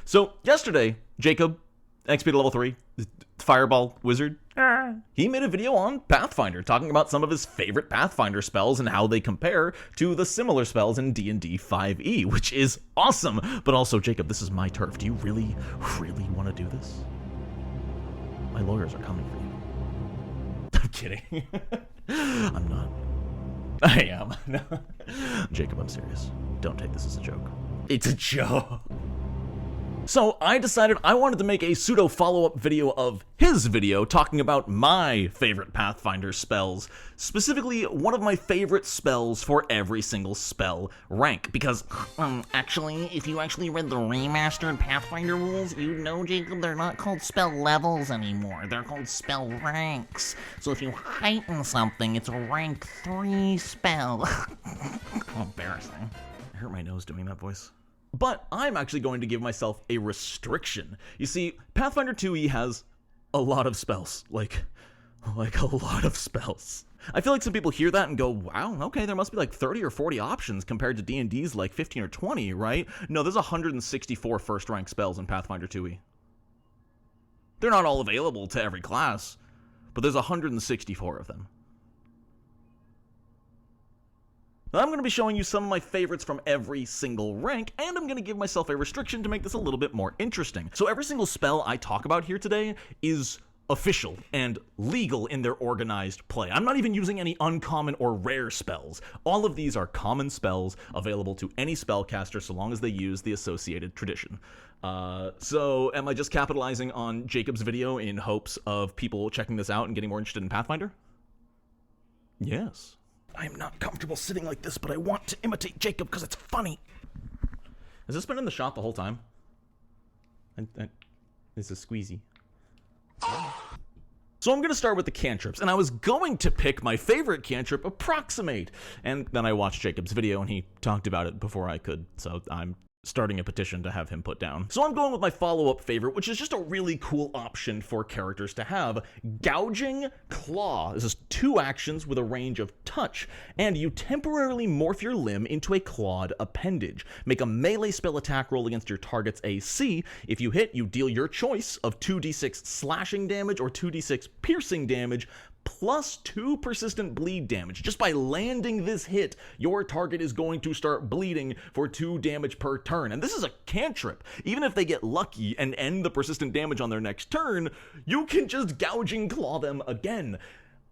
So, yesterday, Jacob, XP to level 3, Fireball Wizard, he made a video on Pathfinder, talking about some of his favorite Pathfinder spells and how they compare to the similar spells in D&D 5e, which is awesome. But also, Jacob, this is my turf. Do you really, really want to do this? My lawyers are coming for you. I'm kidding. I'm not. I am. No. Jacob, I'm serious. Don't take this as a joke. It's a joke. So I decided I wanted to make a pseudo follow-up video of his video talking about my favorite Pathfinder spells, specifically one of my favorite spells for every single spell rank, because Actually, if you actually read the remastered Pathfinder rules, you'd know, Jacob, they're not called spell levels anymore. They're called spell ranks. So if you heighten something, it's a rank 3 spell. Embarrassing. I hurt my nose doing that voice. But I'm actually going to give myself a restriction. You see, Pathfinder 2e has a lot of spells. Like a lot of spells. I feel like some people hear that and go, wow, okay, there must be like 30 or 40 options compared to D&D's like 15 or 20, right? No, there's 164 first rank spells in Pathfinder 2e. They're not all available to every class, but there's 164 of them. I'm going to be showing you some of my favorites from every single rank, and I'm going to give myself a restriction to make this a little bit more interesting. So every single spell I talk about here today is official and legal in their organized play. I'm not even using any uncommon or rare spells. All of these are common spells available to any spellcaster so long as they use the associated tradition. So am I just capitalizing on Jacob's video in hopes of people checking this out and getting more interested in Pathfinder? Yes. I am not comfortable sitting like this, but I want to imitate Jacob because it's funny. Has this been in the shot the whole time? It's a squeezy. So I'm going to start with the cantrips, and I was going to pick my favorite cantrip, Approximate, and then I watched Jacob's video and he talked about it before I could, so I'm starting a petition to have him put down. So I'm going with my follow-up favorite, which is just a really cool option for characters to have. Gouging Claw. This is 2 actions with a range of touch, and you temporarily morph your limb into a clawed appendage. Make a melee spell attack roll against your target's AC. If you hit, you deal your choice of 2d6 slashing damage or 2d6 piercing damage, plus 2 persistent bleed damage. Just by landing this hit, your target is going to start bleeding for 2 damage per turn. And this is a cantrip. Even if they get lucky and end the persistent damage on their next turn, you can just gouging claw them again.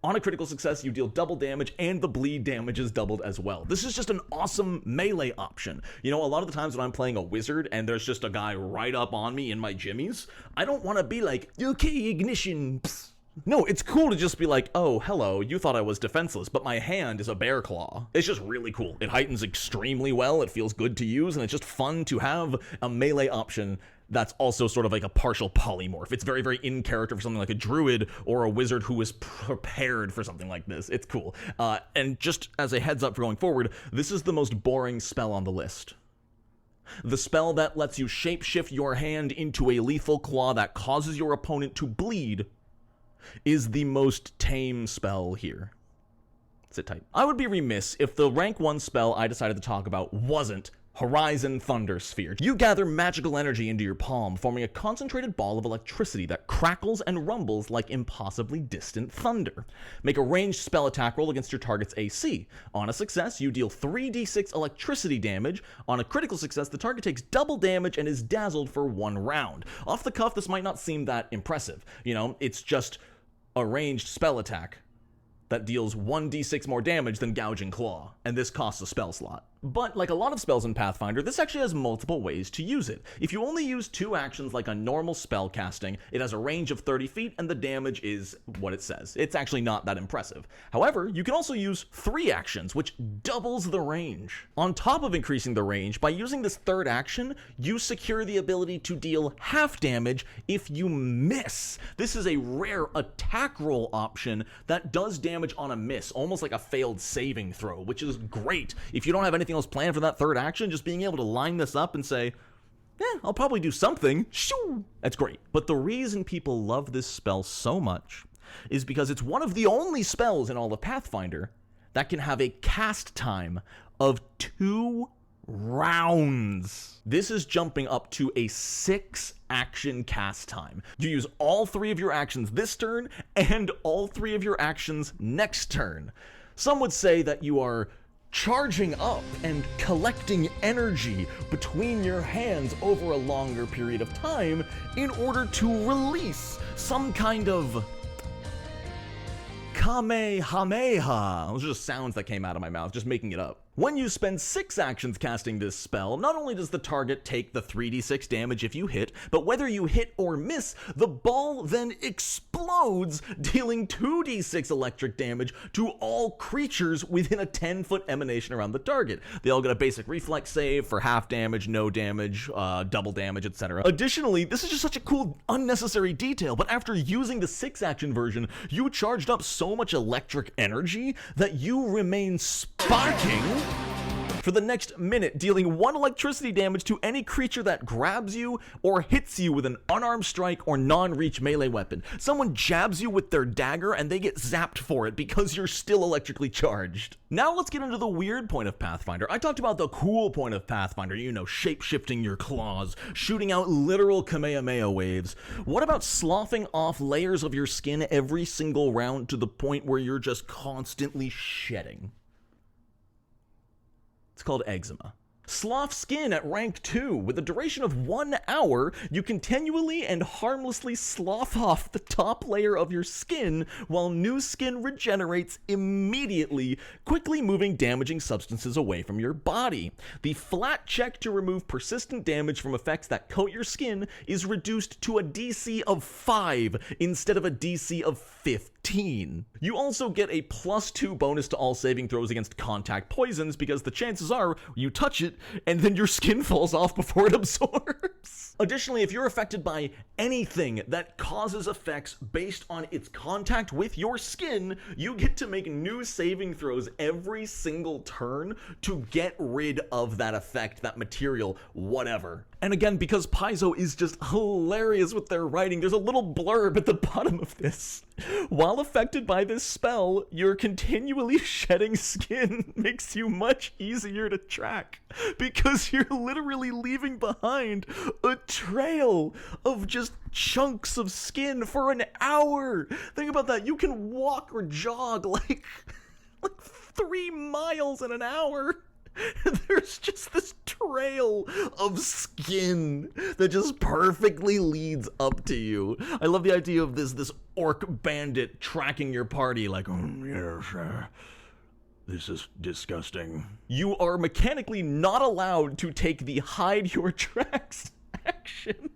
On a critical success, you deal double damage, and the bleed damage is doubled as well. This is just an awesome melee option. You know, a lot of the times when I'm playing a wizard and there's just a guy right up on me in my jimmies, I don't want to be like, okay, ignition, psst. No, it's cool to just be like, oh, hello, you thought I was defenseless, but my hand is a bear claw. It's just really cool. It heightens extremely well, it feels good to use, and it's just fun to have a melee option that's also sort of like a partial polymorph. It's very, very in character for something like a druid or a wizard who is prepared for something like this. It's cool. And just as a heads up for going forward, this is the most boring spell on the list. The spell that lets you shapeshift your hand into a lethal claw that causes your opponent to bleed is the most tame spell here. Sit tight. I would be remiss if the rank 1 spell I decided to talk about wasn't Horizon Thunder Sphere. You gather magical energy into your palm, forming a concentrated ball of electricity that crackles and rumbles like impossibly distant thunder. Make a ranged spell attack roll against your target's AC. On a success, you deal 3d6 electricity damage. On a critical success, the target takes double damage and is dazzled for 1 round. Off the cuff, this might not seem that impressive. You know, it's just a ranged spell attack that deals 1d6 more damage than Gouging Claw, and this costs a spell slot. But like a lot of spells in Pathfinder, this actually has multiple ways to use it. If you only use 2 actions like a normal spell casting, it has a range of 30 feet and the damage is what it says. It's actually not that impressive. However, you can also use 3 actions, which doubles the range. On top of increasing the range, by using this 3rd action, you secure the ability to deal half damage if you miss. This is a rare attack roll option that does damage on a miss, almost like a failed saving throw, which is great. If you don't have anything else planned for that 3rd action, just being able to line this up and say, I'll probably do something. Shoo! That's great. But the reason people love this spell so much is because it's one of the only spells in all of Pathfinder that can have a cast time of 2 rounds. This is jumping up to a 6 action cast time. You use all 3 of your actions this turn and all 3 of your actions next turn. Some would say that you are charging up and collecting energy between your hands over a longer period of time in order to release some kind of Kamehameha. Those are just sounds that came out of my mouth, just making it up. When you spend 6 actions casting this spell, not only does the target take the 3d6 damage if you hit, but whether you hit or miss, the ball then explodes, dealing 2d6 electric damage to all creatures within a 10-foot emanation around the target. They all get a basic reflex save for half damage, no damage, double damage, etc. Additionally, this is just such a cool, unnecessary detail, but after using the 6-action version, you charged up so much electric energy that you remain sparking for the next minute, dealing 1 electricity damage to any creature that grabs you or hits you with an unarmed strike or non-reach melee weapon. Someone jabs you with their dagger and they get zapped for it because you're still electrically charged. Now let's get into the weird point of Pathfinder. I talked about the cool point of Pathfinder, you know, shape-shifting your claws, shooting out literal Kamehameha waves. What about sloughing off layers of your skin every single round to the point where you're just constantly shedding? It's called eczema. Sloth Skin at rank 2. With a duration of 1 hour, you continually and harmlessly slough off the top layer of your skin while new skin regenerates immediately, quickly moving damaging substances away from your body. The flat check to remove persistent damage from effects that coat your skin is reduced to a DC of 5 instead of a DC of 15. You also get a +2 bonus to all saving throws against contact poisons because the chances are you touch it and then your skin falls off before it absorbs. Additionally, if you're affected by anything that causes effects based on its contact with your skin, you get to make new saving throws every single turn to get rid of that effect, that material, whatever. And again, because Paizo is just hilarious with their writing, there's a little blurb at the bottom of this. While affected by this spell, your continually shedding skin makes you much easier to track because you're literally leaving behind a trail of just chunks of skin for an hour. Think about that. You can walk or jog like 3 miles in an hour. There's just this trail of skin that just perfectly leads up to you. I love the idea of this orc bandit tracking your party like, yes, this is disgusting. You are mechanically not allowed to take the hide your tracks action.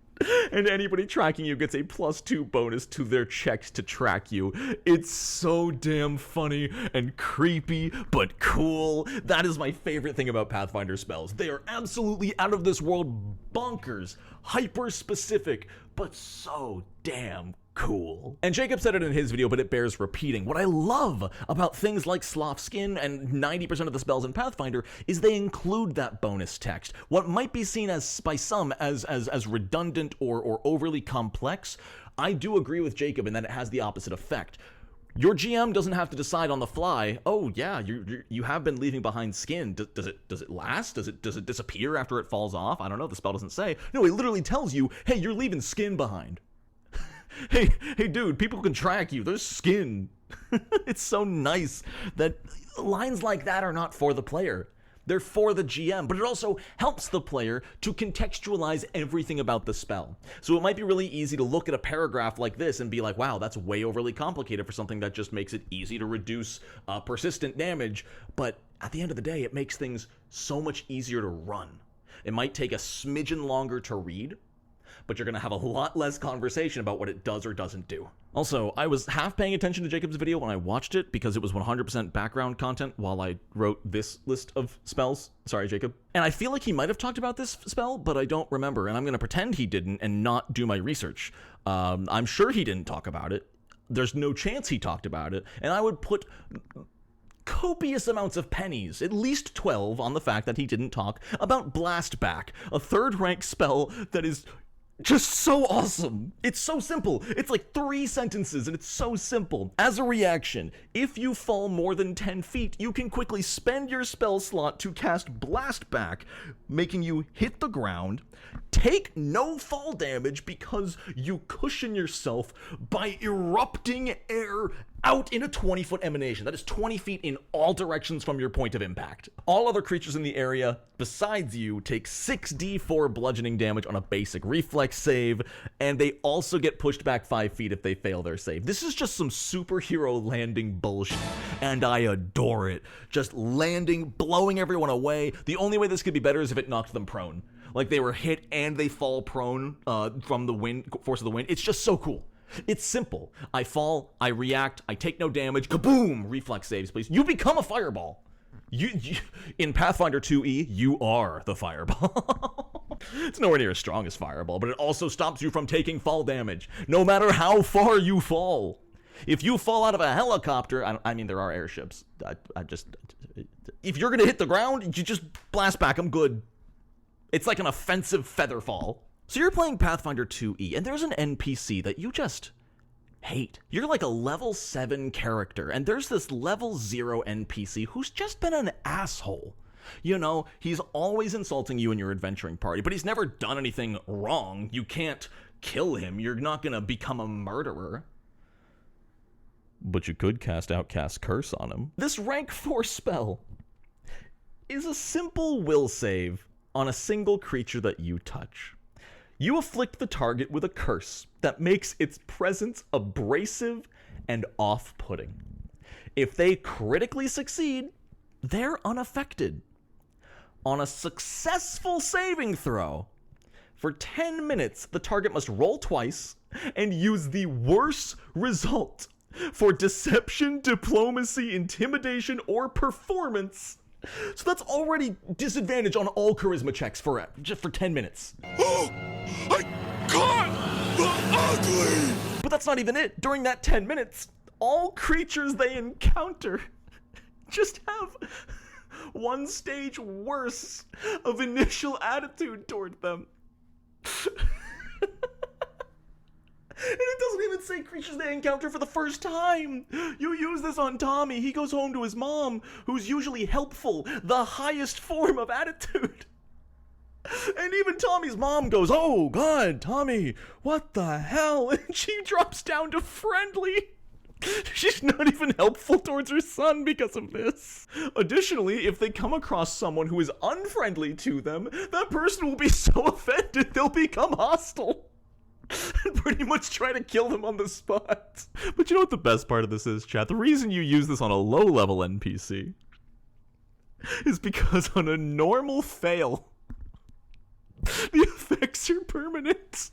And anybody tracking you gets a +2 bonus to their checks to track you. It's so damn funny and creepy, but cool. That is my favorite thing about Pathfinder spells. They are absolutely out of this world bonkers, hyper specific, but so damn cool. And Jacob said it in his video, but it bears repeating. What I love about things like Sloth Skin and 90% of the spells in Pathfinder is they include that bonus text. What might be seen as by some as redundant or overly complex, I do agree with Jacob in that it has the opposite effect. Your GM doesn't have to decide on the fly, oh yeah, you have been leaving behind skin. Does it last? Does it disappear after it falls off? I don't know, the spell doesn't say. No, it literally tells you, hey, you're leaving skin behind. Hey dude, people can track you. There's skin. It's so nice that lines like that are not for the player. They're for the GM, but it also helps the player to contextualize everything about the spell. So it might be really easy to look at a paragraph like this and be like, wow, that's way overly complicated for something that just makes it easy to reduce persistent damage. But at the end of the day, it makes things so much easier to run. It might take a smidgen longer to read, but you're going to have a lot less conversation about what it does or doesn't do. Also, I was half paying attention to Jacob's video when I watched it because it was 100% background content while I wrote this list of spells. Sorry, Jacob. And I feel like he might have talked about this spell, but I don't remember, and I'm going to pretend he didn't and not do my research. I'm sure he didn't talk about it. There's no chance he talked about it, and I would put copious amounts of pennies, at least 12, on the fact that he didn't talk about Blast Back, a 3rd rank spell that is Just so awesome. It's so simple. It's like 3 sentences and it's so simple. As a reaction, if you fall more than 10 feet, you can quickly spend your spell slot to cast Blast Back, making you hit the ground, take no fall damage because you cushion yourself by erupting air out in a 20-foot emanation. That is 20 feet in all directions from your point of impact. All other creatures in the area besides you take 6d4 bludgeoning damage on a basic reflex save, and they also get pushed back 5 feet if they fail their save. This is just some superhero landing bullshit, and I adore it. Just landing, blowing everyone away. The only way this could be better is if it knocked them prone. Like they were hit and they fall prone from the wind, force of the wind. It's just so cool. It's simple. I fall, I react, I take no damage, kaboom! Reflex saves, please. You become a fireball. You in Pathfinder 2e, you are the fireball. It's nowhere near as strong as fireball, but it also stops you from taking fall damage, no matter how far you fall. If you fall out of a helicopter, I mean, there are airships. If you're gonna hit the ground, you just blast back, I'm good. It's like an offensive feather fall. So you're playing Pathfinder 2e, and there's an NPC that you just hate. You're like a level 7 character, and there's this level 0 NPC who's just been an asshole. You know, he's always insulting you and your adventuring party, but he's never done anything wrong. You can't kill him. You're not gonna become a murderer. But you could cast Outcast Curse on him. This rank 4 spell is a simple will save on a single creature that you touch. You afflict the target with a curse that makes its presence abrasive and off-putting. If they critically succeed, they're unaffected. On a successful saving throw, for 10 minutes, the target must roll twice and use the worst result for deception, diplomacy, intimidation, or performance. So that's already disadvantage on all charisma checks just for 10 minutes. Oh, I caught the ugly! But that's not even it. During that 10 minutes, all creatures they encounter just have one stage worse of initial attitude toward them. And it doesn't even say creatures they encounter for the first time. You use this on Tommy. He goes home to his mom, who's usually helpful, the highest form of attitude. And even Tommy's mom goes, "Oh, God, Tommy, what the hell?" And she drops down to friendly. She's not even helpful towards her son because of this. Additionally, if they come across someone who is unfriendly to them, that person will be so offended they'll become hostile and pretty much try to kill them on the spot. But you know what the best part of this is, chat? The reason you use this on a low-level NPC is because on a normal fail, the effects are permanent.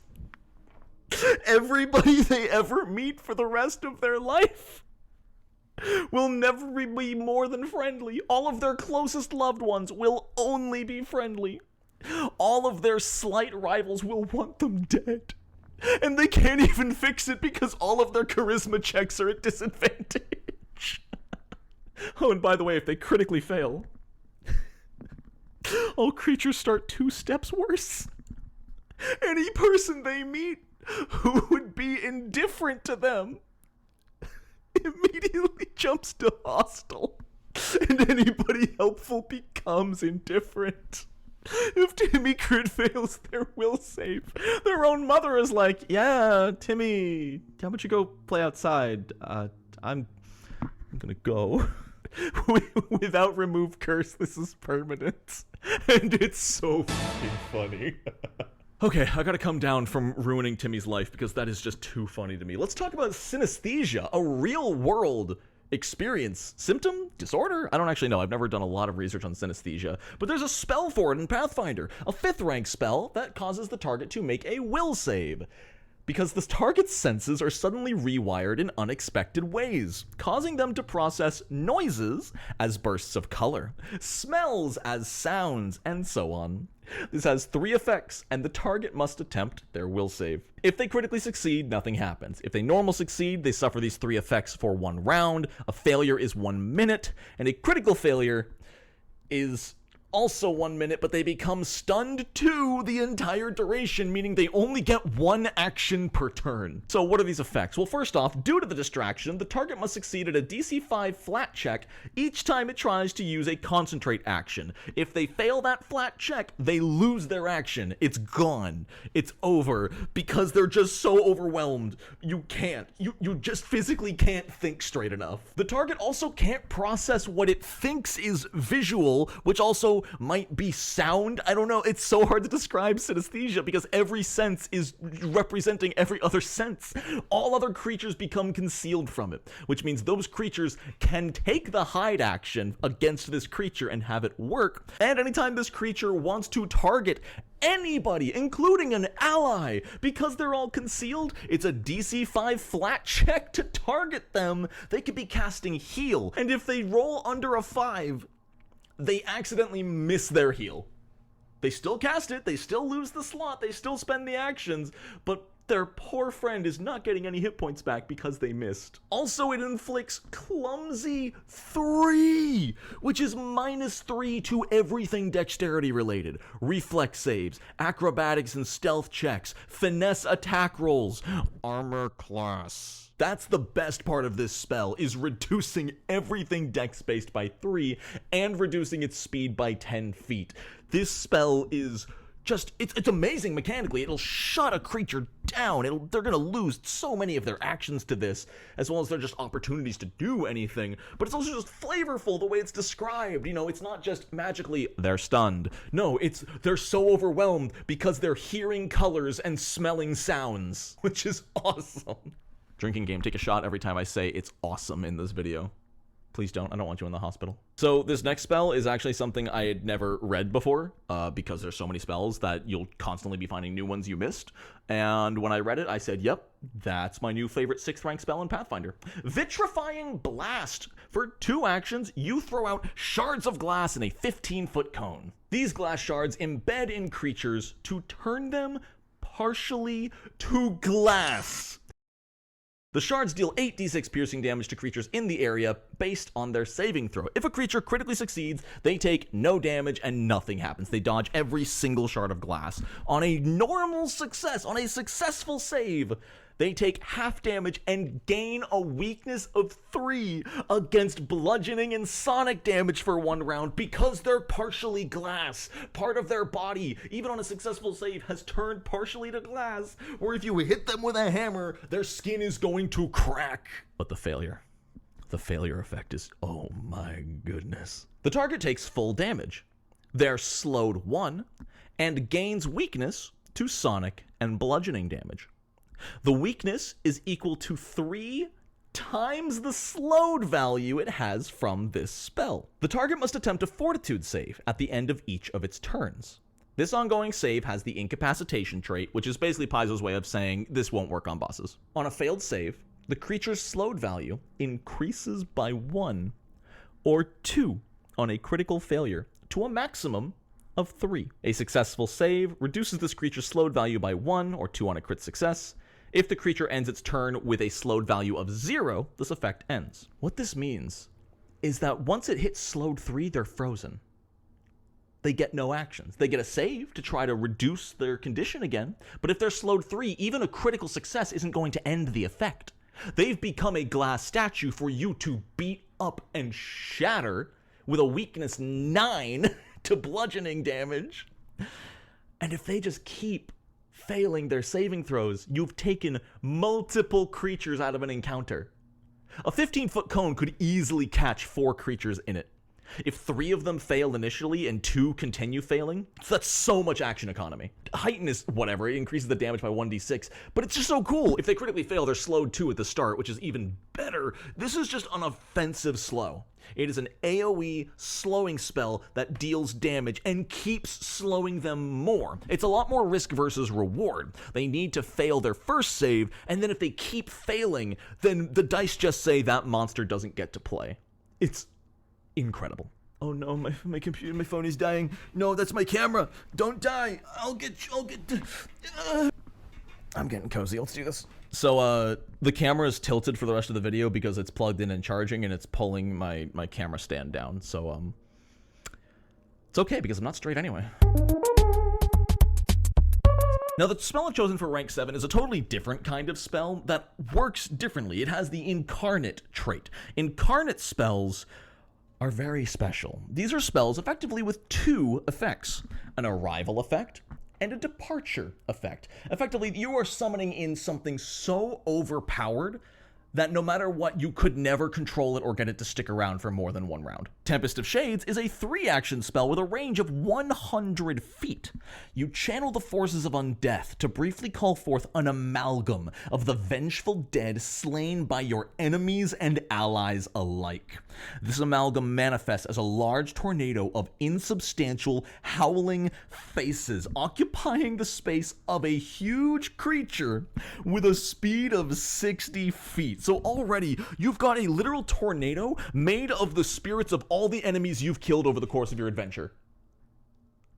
Everybody they ever meet for the rest of their life will never be more than friendly. All of their closest loved ones will only be friendly. All of their slight rivals will want them dead. And they can't even fix it because all of their charisma checks are at disadvantage. Oh, and by the way, if they critically fail, all creatures start 2 steps worse. Any person they meet who would be indifferent to them immediately jumps to hostile, and anybody helpful becomes indifferent. If Timmy crit fails their will save, their own mother is like, "Yeah, Timmy, how about you go play outside? I'm gonna go." Without remove curse, this is permanent. And it's so fucking funny. Okay, I gotta come down from ruining Timmy's life because that is just too funny to me. Let's talk about Senesthesia, a real-world experience, symptom, disorder? I don't actually know. I've never done a lot of research on synesthesia, but there's a spell for it in Pathfinder, a 5th rank spell that causes the target to make a will save, because the target's senses are suddenly rewired in unexpected ways, causing them to process noises as bursts of color, smells as sounds, and so on. This has 3 effects, and the target must attempt their will save. If they critically succeed, nothing happens. If they normal succeed, they suffer these 3 effects for 1 round. A failure is 1 minute, and a critical failure is also 1 minute, but they become stunned 2 the entire duration, meaning they only get 1 action per turn. So what are these effects? Well, first off, due to the distraction, the target must succeed at a DC 5 flat check each time it tries to use a concentrate action. If they fail that flat check, they lose their action. It's gone. It's over, because they're just so overwhelmed. You can't. You just physically can't think straight enough. The target also can't process what it thinks is visual, which also might be sound. I don't know. It's so hard to describe synesthesia because every sense is representing every other sense. All other creatures become concealed from it, which means those creatures can take the hide action against this creature and have it work. And anytime this creature wants to target anybody, including an ally, because they're all concealed, it's a DC 5 flat check to target them. They could be casting heal, and if they roll under a 5, they accidentally miss their heal. They still cast it, they still lose the slot, they still spend the actions, but their poor friend is not getting any hit points back because they missed. Also, it inflicts clumsy 3, which is -3 to everything dexterity related. Reflex saves, acrobatics and stealth checks, finesse attack rolls, armor class. That's the best part of this spell, is reducing everything dex-based by 3 and reducing its speed by 10 feet. This spell is just, it's amazing mechanically. It'll shut a creature down. They're gonna lose so many of their actions to this, as well as they're just opportunities to do anything. But it's also just flavorful the way it's described. You know, it's not just magically they're stunned. No, it's they're so overwhelmed because they're hearing colors and smelling sounds, which is awesome. Drinking game, take a shot every time I say it's awesome in this video. Please don't. I don't want you in the hospital. So this next spell is actually something I had never read before, because there's so many spells that you'll constantly be finding new ones you missed. And when I read it, I said, yep, that's my new favorite 6th rank spell in Pathfinder. Vitrifying Blast. For 2 actions, you throw out shards of glass in a 15-foot cone. These glass shards embed in creatures to turn them partially to glass. The shards deal 8d6 piercing damage to creatures in the area based on their saving throw. If a creature critically succeeds, they take no damage and nothing happens. They dodge every single shard of glass. On a normal success, on a successful save, they take half damage and gain a weakness of 3 against bludgeoning and sonic damage for 1 round because they're partially glass. Part of their body, even on a successful save, has turned partially to glass, where if you hit them with a hammer, their skin is going to crack. But the failure effect is, oh my goodness. The target takes full damage. They're slowed 1 and gains weakness to sonic and bludgeoning damage. The weakness is equal to 3 times the slowed value it has from this spell. The target must attempt a fortitude save at the end of each of its turns. This ongoing save has the incapacitation trait, which is basically Paizo's way of saying this won't work on bosses. On a failed save, the creature's slowed value increases by 1 or 2 on a critical failure to a maximum of 3. A successful save reduces this creature's slowed value by 1 or 2 on a crit success. If the creature ends its turn with a slowed value of 0, this effect ends. What this means is that once it hits slowed 3, they're frozen. They get no actions. They get a save to try to reduce their condition again, but if they're slowed 3, even a critical success isn't going to end the effect. They've become a glass statue for you to beat up and shatter with a weakness 9 to bludgeoning damage. And if they just keep failing their saving throws, you've taken multiple creatures out of an encounter. A 15-foot cone could easily catch 4 creatures in it. If 3 of them fail initially and 2 continue failing, that's so much action economy. Heighten is whatever, it increases the damage by 1d6, but it's just so cool. If they critically fail, they're slowed 2 at the start, which is even better. This is just an offensive slow. It is an AoE slowing spell that deals damage and keeps slowing them more. It's a lot more risk versus reward. They need to fail their first save, and then if they keep failing, then the dice just say that monster doesn't get to play. It's incredible. Oh no, my computer, my phone is dying. No, that's my camera. Don't die. I'm getting cozy. Let's do this. So, the camera is tilted for the rest of the video because it's plugged in and charging, and it's pulling my camera stand down. So, It's okay, because I'm not straight anyway. Now, the spell I've chosen for rank 7 is a totally different kind of spell that works differently. It has the incarnate trait. Incarnate spells are very special. These are spells effectively with two effects: an arrival effect and a departure effect. Effectively, you are summoning in something so overpowered that no matter what, you could never control it or get it to stick around for more than one round. Tempest of Shades is a 3-action spell with a range of 100 feet. You channel the forces of undeath to briefly call forth an amalgam of the vengeful dead slain by your enemies and allies alike. This amalgam manifests as a large tornado of insubstantial, howling faces occupying the space of a huge creature with a speed of 60 feet. So already, you've got a literal tornado made of the spirits of all the enemies you've killed over the course of your adventure.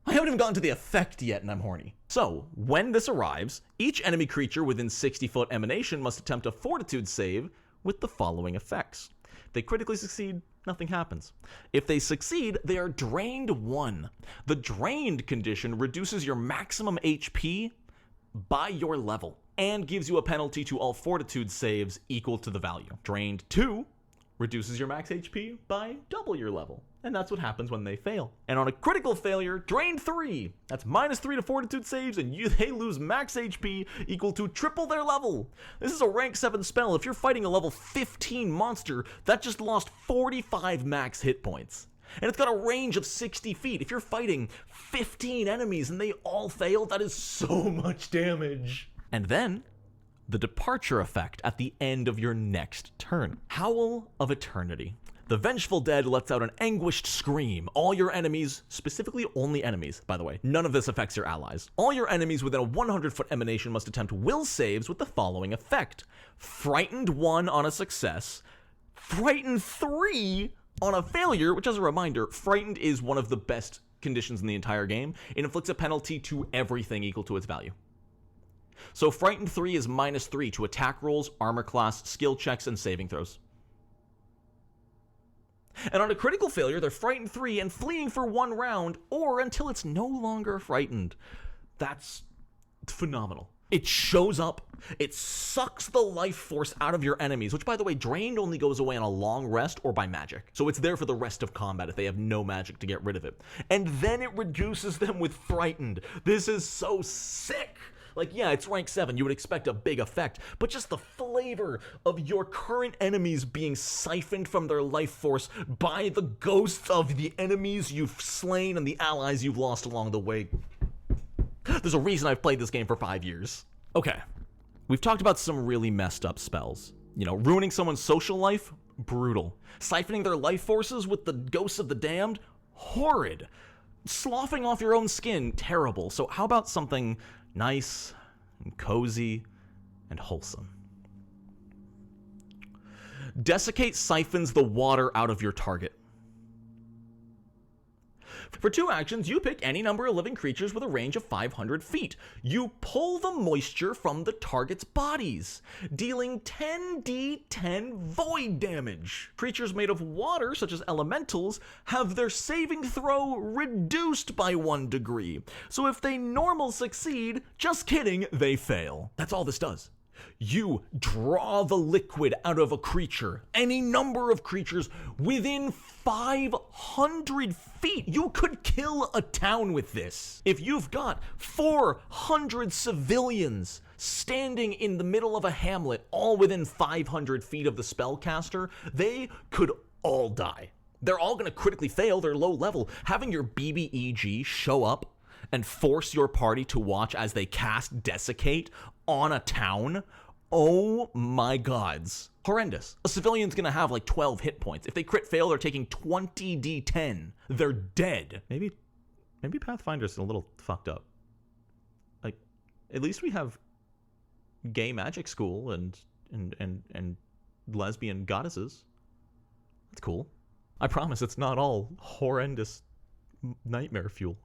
I haven't even gotten to the effect yet, and I'm horny. So, when this arrives, each enemy creature within 60-foot emanation must attempt a fortitude save with the following effects. If they critically succeed, nothing happens. If they succeed, they are drained 1. The drained condition reduces your maximum HP by your level and gives you a penalty to all fortitude saves equal to the value. Drained 2 reduces your max HP by double your level, and that's what happens when they fail. And on a critical failure, Drained 3, that's -3 to fortitude saves, and they lose max HP equal to triple their level. This is a rank 7 spell. If you're fighting a level 15 monster, that just lost 45 max hit points. And it's got a range of 60 feet. If you're fighting 15 enemies and they all fail, that is so much damage. And then, the departure effect at the end of your next turn. Howl of Eternity. The vengeful dead lets out an anguished scream. All your enemies, specifically only enemies, by the way, none of this affects your allies. All your enemies within a 100-foot emanation must attempt will saves with the following effect: Frightened 1 on a success, Frightened 3 on a failure, which, as a reminder, Frightened is one of the best conditions in the entire game. It inflicts a penalty to everything equal to its value. So Frightened 3 is -3 to attack rolls, armor class, skill checks, and saving throws. And on a critical failure, they're Frightened 3 and fleeing for 1 round, or until it's no longer frightened. That's phenomenal. It shows up, it sucks the life force out of your enemies, which, by the way, drained only goes away on a long rest or by magic. So it's there for the rest of combat if they have no magic to get rid of it. And then it reduces them with frightened. This is so sick. Like, yeah, it's rank 7, you would expect a big effect, but just the flavor of your current enemies being siphoned from their life force by the ghosts of the enemies you've slain and the allies you've lost along the way. There's a reason I've played this game for 5 years. Okay, we've talked about some really messed up spells. You know, ruining someone's social life, brutal. Siphoning their life forces with the ghosts of the damned, horrid. Sloughing off your own skin, terrible. So how about something nice and cozy and wholesome? Desiccate siphons the water out of your target. For 2 actions, you pick any number of living creatures with a range of 500 feet. You pull the moisture from the target's bodies, dealing 10d10 void damage. Creatures made of water, such as elementals, have their saving throw reduced by 1 degree. So if they normal succeed, just kidding, they fail. That's all this does. You draw the liquid out of a creature, any number of creatures within 500 feet. You could kill a town with this. If you've got 400 civilians standing in the middle of a hamlet, all within 500 feet of the spellcaster, they could all die. They're all going to critically fail. They're low level. Having your BBEG show up and force your party to watch as they cast Desiccate on a town, oh my gods. Horrendous. A civilian's gonna have like 12 hit points. If they crit fail, they're taking 20d10. They're dead. Maybe Pathfinder's a little fucked up. Like, at least we have gay magic school and lesbian goddesses. That's cool. I promise it's not all horrendous nightmare fuel.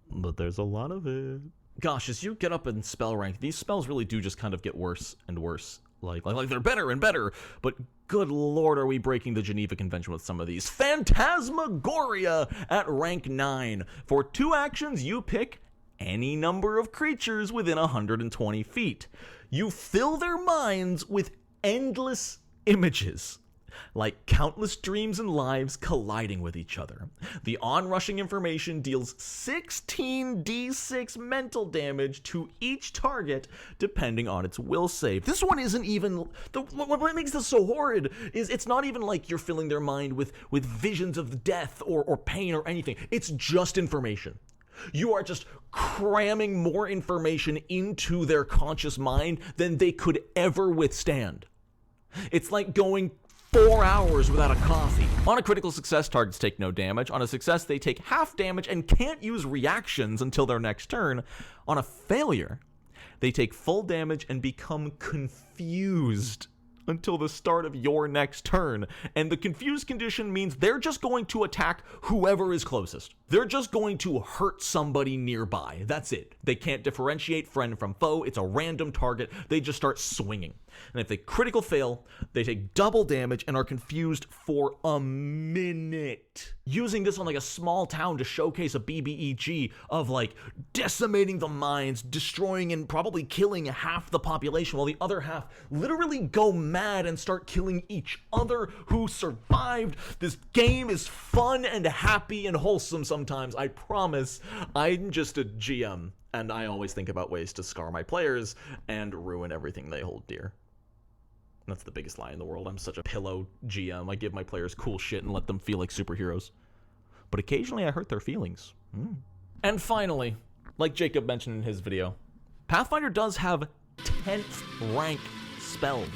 But there's a lot of it. Gosh, as you get up in spell rank, these spells really do just kind of get worse and worse Like they're better and better, but good lord, are we breaking the Geneva Convention with some of these. Phantasmagoria at rank 9. For 2 actions, you pick any number of creatures within 120 feet. You fill their minds with endless images, like countless dreams and lives colliding with each other. The onrushing information deals 16d6 mental damage to each target, depending on its will save. This one isn't even... What makes this so horrid is it's not even like you're filling their mind with visions of death or pain or anything. It's just information. You are just cramming more information into their conscious mind than they could ever withstand. It's like going 4 hours without a coffee. On a critical success, targets take no damage. On a success, they take half damage and can't use reactions until their next turn. On a failure, they take full damage and become confused until the start of your next turn. And the confused condition means they're just going to attack whoever is closest. They're just going to hurt somebody nearby. That's it. They can't differentiate friend from foe. It's a random target. They just start swinging. And if they critical fail, they take double damage and are confused for a minute. Using this on like a small town to showcase a BBEG of like decimating the minds, destroying and probably killing half the population, while the other half literally go mad and start killing each other who survived. This game is fun and happy and wholesome sometimes, I promise. I'm just a GM, and I always think about ways to scar my players and ruin everything they hold dear. That's the biggest lie in the world. I'm such a pillow GM. I give my players cool shit and let them feel like superheroes. But occasionally I hurt their feelings. And finally, like Jacob mentioned in his video, Pathfinder does have 10th rank spells.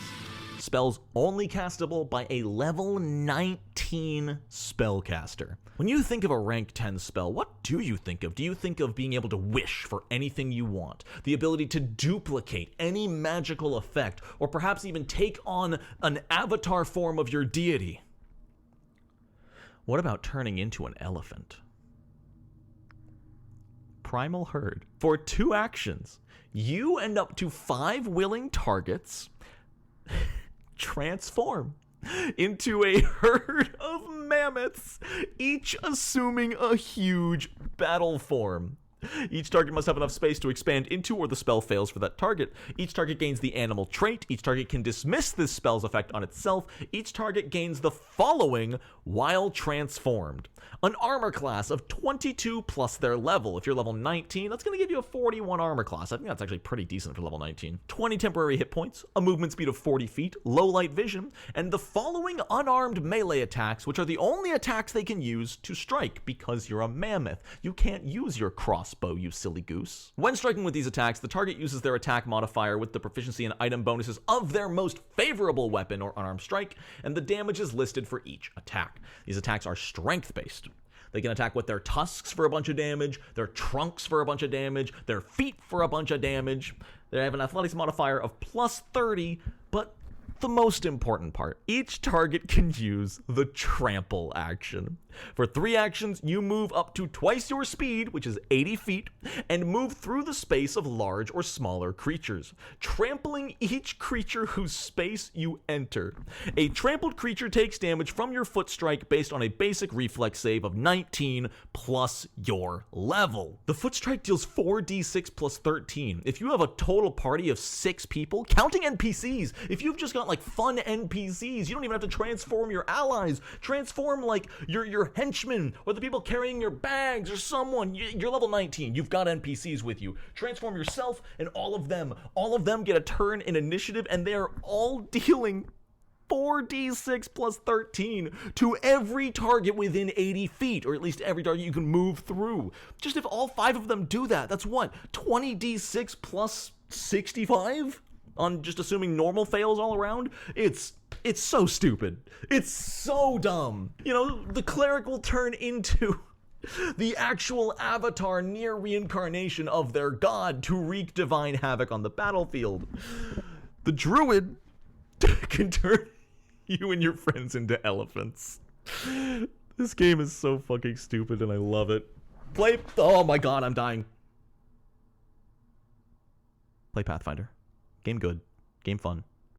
Spells only castable by a level 19 spellcaster. When you think of a rank 10 spell, what do you think of? Do you think of being able to wish for anything you want? The ability to duplicate any magical effect, or perhaps even take on an avatar form of your deity? What about turning into an elephant? Primal Herd. For 2 actions, you and up to 5 willing targets transform into a herd of mammoths, each assuming a huge battle form. Each target must have enough space to expand into, or the spell fails for that target. Each target gains the animal trait. Each target can dismiss this spell's effect on itself. Each target gains the following while transformed: an armor class of 22 plus their level. If you're level 19, that's going to give you a 41 armor class. I think that's actually pretty decent for level 19. 20 temporary hit points, a movement speed of 40 feet, low light vision, and the following unarmed melee attacks, which are the only attacks they can use to strike because you're a mammoth. You can't use your crossbow, you silly goose. When striking with these attacks, the target uses their attack modifier with the proficiency and item bonuses of their most favorable weapon or unarmed strike, and the damage is listed for each attack. These attacks are strength-based. They can attack with their tusks for a bunch of damage, their trunks for a bunch of damage, their feet for a bunch of damage. They have an athletics modifier of plus 30, but the most important part, each target can use the trample action. For 3 actions, you move up to twice your speed, which is 80 feet, and move through the space of large or smaller creatures, trampling each creature whose space you enter. A trampled creature takes damage from your foot strike based on a basic reflex save of 19 plus your level. The foot strike deals 4d6 plus 13. If you have a total party of 6 people, counting NPCs, if you've just got like fun NPCs, you don't even have to transform your allies. Transform like your henchmen or the people carrying your bags or someone. You're level 19. You've got NPCs with you. Transform yourself and all of them. All of them get a turn in initiative, and they are all dealing 4d6 plus 13 to every target within 80 feet, or at least every target you can move through. Just if all 5 of them do that, that's what? 20d6 plus 65? On just assuming normal fails all around? It's so stupid. It's so dumb. You know, the cleric will turn into the actual avatar near reincarnation of their god to wreak divine havoc on the battlefield. The druid can turn you and your friends into elephants. This game is so fucking stupid and I love it. Oh my god, I'm dying. Play Pathfinder. Game good. Game fun.